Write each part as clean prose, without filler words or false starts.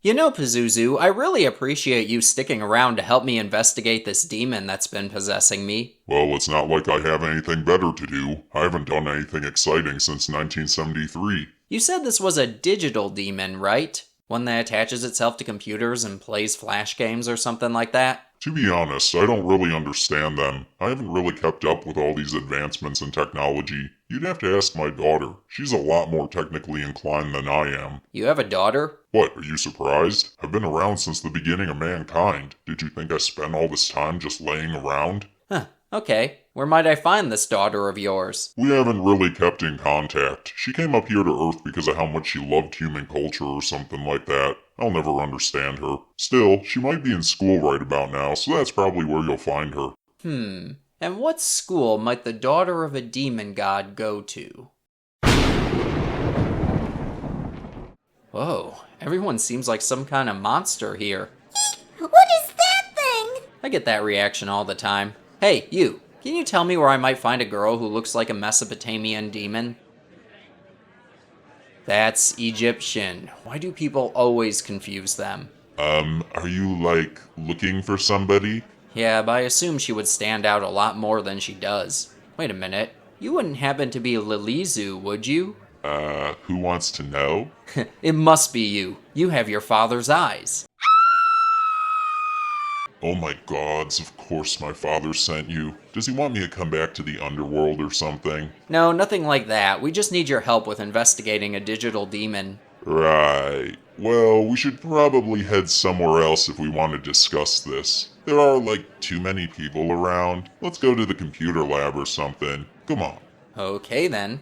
You know, Pazuzu, I really appreciate you sticking around to help me investigate this demon that's been possessing me. Well, it's not like I have anything better to do. I haven't done anything exciting since 1973. You said this was a digital demon, right? One that attaches itself to computers and plays flash games or something like that? To be honest, I don't really understand them. I haven't really kept up with all these advancements in technology. You'd have to ask my daughter. She's a lot more technically inclined than I am. You have a daughter? What, are you surprised? I've been around since the beginning of mankind. Did you think I spent all this time just laying around? Huh, okay. Where might I find this daughter of yours? We haven't really kept in contact. She came up here to Earth because of how much she loved human culture or something like that. I'll never understand her. Still, she might be in school right about now, so that's probably where you'll find her. And what school might the daughter of a demon god go to? Whoa, everyone seems like some kind of monster here. What is that thing? I get that reaction all the time. Hey, you, can you tell me where I might find a girl who looks like a Mesopotamian demon? That's Egyptian. Why do people always confuse them? Are you, looking for somebody? Yeah, but I assume she would stand out a lot more than she does. Wait a minute. You wouldn't happen to be Lilizu, would you? Who wants to know? It must be you. You have your father's eyes. Oh my gods, of course my father sent you. Does he want me to come back to the underworld or something? No, nothing like that. We just need your help with investigating a digital demon. Right. Well, we should probably head somewhere else if we want to discuss this. There are, too many people around. Let's go to the computer lab or something. Come on. Okay then.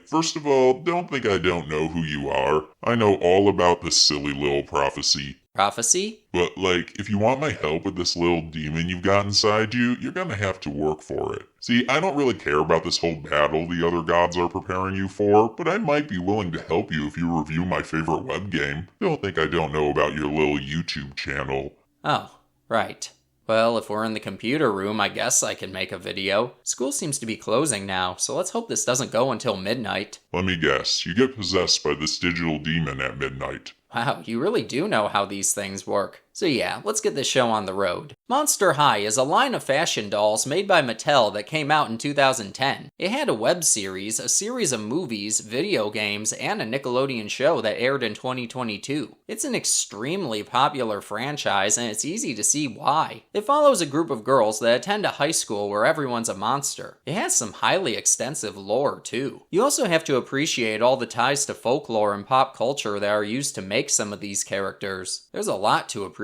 First of all, don't think I don't know who you are. I know all about this silly little prophecy. Prophecy? But, if you want my help with this little demon you've got inside you, you're gonna have to work for it. See, I don't really care about this whole battle the other gods are preparing you for, but I might be willing to help you if you review my favorite web game. Don't think I don't know about your little YouTube channel. Oh, right. Well, if we're in the computer room, I guess I can make a video. School seems to be closing now, so let's hope this doesn't go until midnight. Let me guess, you get possessed by this digital demon at midnight. Wow, you really do know how these things work. So yeah, let's get this show on the road. Monster High is a line of fashion dolls made by Mattel that came out in 2010. It had a web series, a series of movies, video games, and a Nickelodeon show that aired in 2022. It's an extremely popular franchise, and it's easy to see why. It follows a group of girls that attend a high school where everyone's a monster. It has some highly extensive lore, too. You also have to appreciate all the ties to folklore and pop culture that are used to make some of these characters. There's a lot to appreciate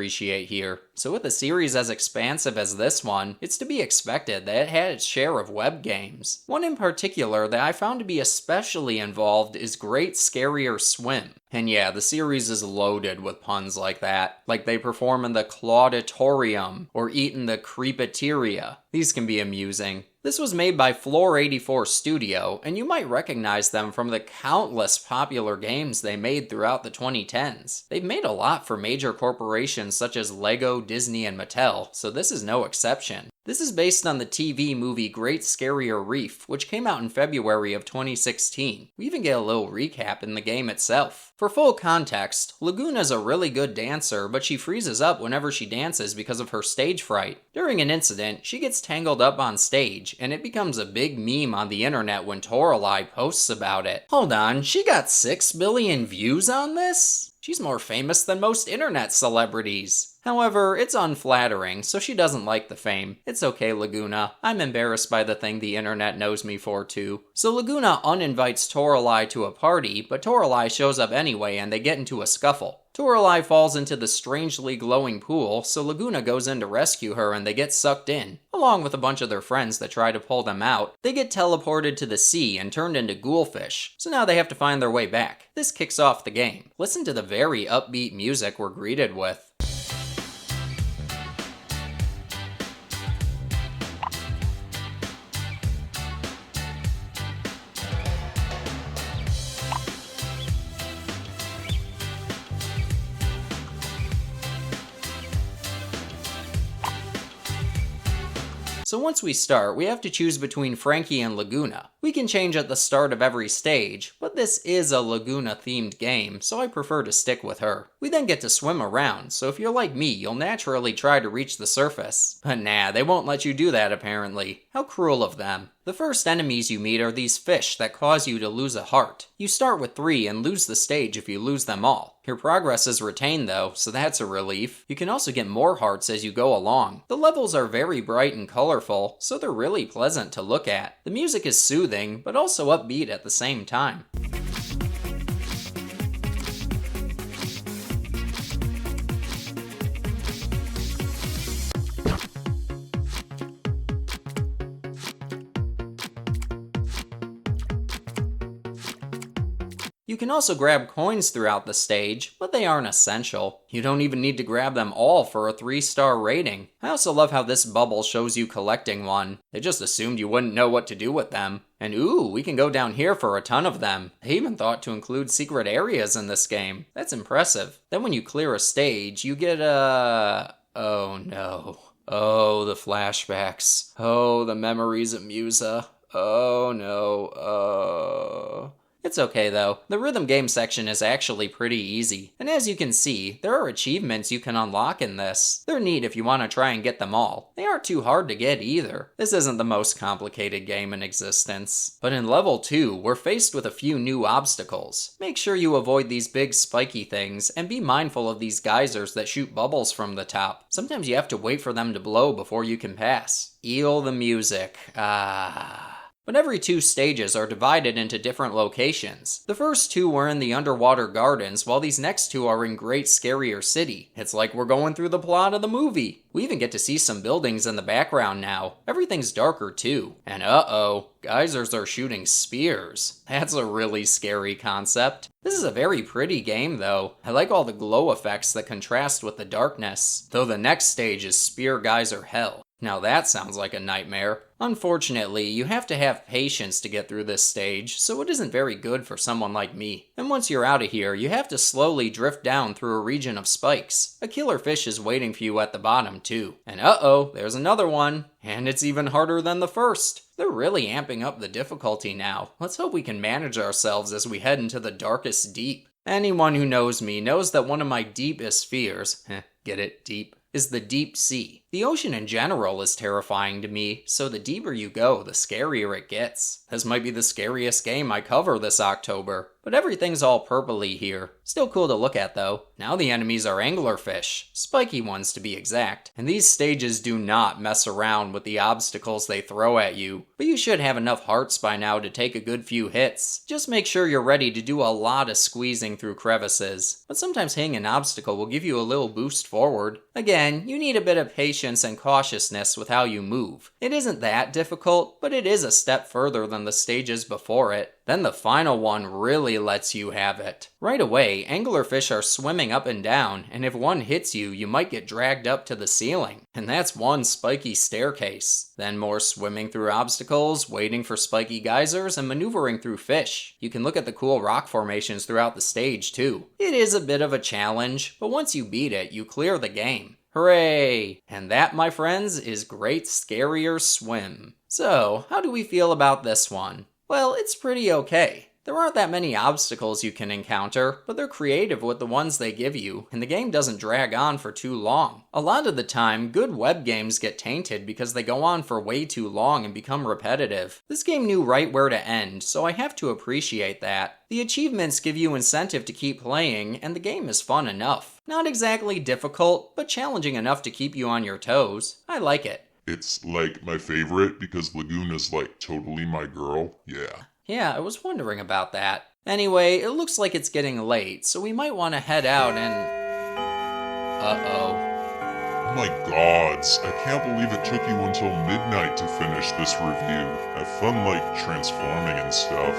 here. So with a series as expansive as this one, it's to be expected that it had its share of web games. One in particular that I found to be especially involved is Great Scarrier Swim. And yeah, the series is loaded with puns like that. Like they perform in the Clauditorium or eat in the Creepateria. These can be amusing. This was made by Floor 84 Studio, and you might recognize them from the countless popular games they made throughout the 2010s. They've made a lot for major corporations such as Lego, Disney, and Mattel, so this is no exception. This is based on the TV movie Great Scarrier Reef, which came out in February of 2016. We even get a little recap in the game itself. For full context, Lagoona's a really good dancer, but she freezes up whenever she dances because of her stage fright. During an incident, she gets tangled up on stage, and it becomes a big meme on the internet when Toralei posts about it. Hold on, she got 6 billion views on this? She's more famous than most internet celebrities. However, it's unflattering, so she doesn't like the fame. It's okay, Lagoona. I'm embarrassed by the thing the internet knows me for, too. So Lagoona uninvites Toralei to a party, but Toralei shows up anyway and they get into a scuffle. Toralei falls into the strangely glowing pool, so Lagoona goes in to rescue her and they get sucked in. Along with a bunch of their friends that try to pull them out, they get teleported to the sea and turned into ghoulfish, so now they have to find their way back. This kicks off the game. Listen to the very upbeat music we're greeted with. So once we start, we have to choose between Frankie and Lagoona. We can change at the start of every stage, but this is a Lagoona-themed game, so I prefer to stick with her. We then get to swim around, so if you're like me, you'll naturally try to reach the surface. But nah, they won't let you do that apparently. How cruel of them. The first enemies you meet are these fish that cause you to lose a heart. You start with 3 and lose the stage if you lose them all. Your progress is retained though, so that's a relief. You can also get more hearts as you go along. The levels are very bright and colorful, so they're really pleasant to look at. The music is soothing, but also upbeat at the same time. You can also grab coins throughout the stage, but they aren't essential. You don't even need to grab them all for a 3-star rating. I also love how this bubble shows you collecting one. They just assumed you wouldn't know what to do with them. And ooh, we can go down here for a ton of them. They even thought to include secret areas in this game. That's impressive. Then when you clear a stage, you get a... oh no. Oh, the flashbacks. Oh, the memories of Musa. Oh no, It's okay though, the rhythm game section is actually pretty easy, and as you can see, there are achievements you can unlock in this. They're neat if you want to try and get them all. They aren't too hard to get either. This isn't the most complicated game in existence. But in level 2, we're faced with a few new obstacles. Make sure you avoid these big spiky things, and be mindful of these geysers that shoot bubbles from the top. Sometimes you have to wait for them to blow before you can pass. Eel the music, But every 2 stages are divided into different locations. The first 2 were in the underwater gardens, while these next 2 are in Great Scarrier City. It's like we're going through the plot of the movie. We even get to see some buildings in the background now. Everything's darker too. And uh-oh, geysers are shooting spears. That's a really scary concept. This is a very pretty game though. I like all the glow effects that contrast with the darkness. Though the next stage is Spear Geyser Hell. Now that sounds like a nightmare. Unfortunately, you have to have patience to get through this stage, so it isn't very good for someone like me. And once you're out of here, you have to slowly drift down through a region of spikes. A killer fish is waiting for you at the bottom too. And uh-oh, there's another one. And it's even harder than the first. They're really amping up the difficulty now. Let's hope we can manage ourselves as we head into the darkest deep. Anyone who knows me knows that one of my deepest fears, get it, deep, is the deep sea. The ocean in general is terrifying to me, so the deeper you go, the scarier it gets. This might be the scariest game I cover this October, but everything's all purpley here. Still cool to look at though. Now the enemies are anglerfish, spiky ones to be exact, and these stages do not mess around with the obstacles they throw at you, but you should have enough hearts by now to take a good few hits. Just make sure you're ready to do a lot of squeezing through crevices, but sometimes hitting an obstacle will give you a little boost forward. Again, you need a bit of patience and cautiousness with how you move. It isn't that difficult, but it is a step further than the stages before it. Then the final one really lets you have it. Right away, anglerfish are swimming up and down, and if one hits you, you might get dragged up to the ceiling. And that's one spiky staircase. Then more swimming through obstacles, waiting for spiky geysers, and maneuvering through fish. You can look at the cool rock formations throughout the stage too. It is a bit of a challenge, but once you beat it, you clear the game. Hooray! And that, my friends, is Great Scarrier Swim. So, how do we feel about this one? Well, it's pretty okay. There aren't that many obstacles you can encounter, but they're creative with the ones they give you, and the game doesn't drag on for too long. A lot of the time, good web games get tainted because they go on for way too long and become repetitive. This game knew right where to end, so I have to appreciate that. The achievements give you incentive to keep playing, and the game is fun enough. Not exactly difficult, but challenging enough to keep you on your toes. I like it. It's like my favorite because Lagoona's like totally my girl. Yeah. Yeah, I was wondering about that. Anyway, it looks like it's getting late, so we might want to head out and... Uh-oh. Oh my gods, I can't believe it took you until midnight to finish this review. Have fun like transforming and stuff.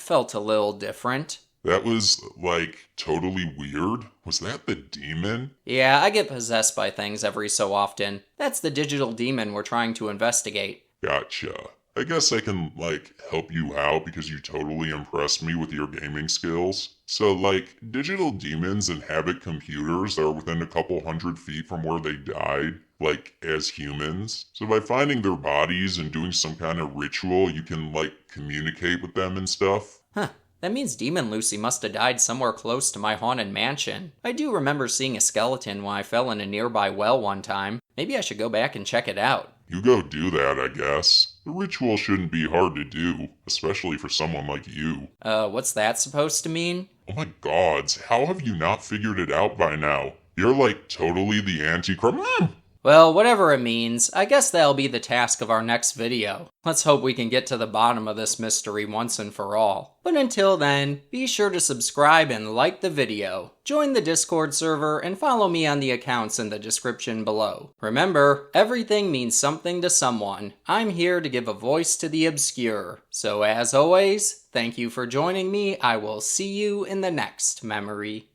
felt a little different. That was, like, totally weird. Was that the demon? Yeah, I get possessed by things every so often. That's the digital demon we're trying to investigate. Gotcha. I guess I can, like, help you out because you totally impressed me with your gaming skills. So, like, digital demons inhabit computers that are within a couple 100 feet from where they died, like, as humans. So by finding their bodies and doing some kind of ritual, you can, like, communicate with them and stuff. Huh. That means Demon Lucy must have died somewhere close to my haunted mansion. I do remember seeing a skeleton when I fell in a nearby well one time. Maybe I should go back and check it out. You go do that, I guess. The ritual shouldn't be hard to do, especially for someone like you. What's that supposed to mean? Oh my gods, how have you not figured it out by now? You're like totally the anti-crime. Well, whatever it means, I guess that'll be the task of our next video. Let's hope we can get to the bottom of this mystery once and for all. But until then, be sure to subscribe and like the video, join the Discord server, and follow me on the accounts in the description below. Remember, everything means something to someone. I'm here to give a voice to the obscure. So as always, thank you for joining me. I will see you in the next memory.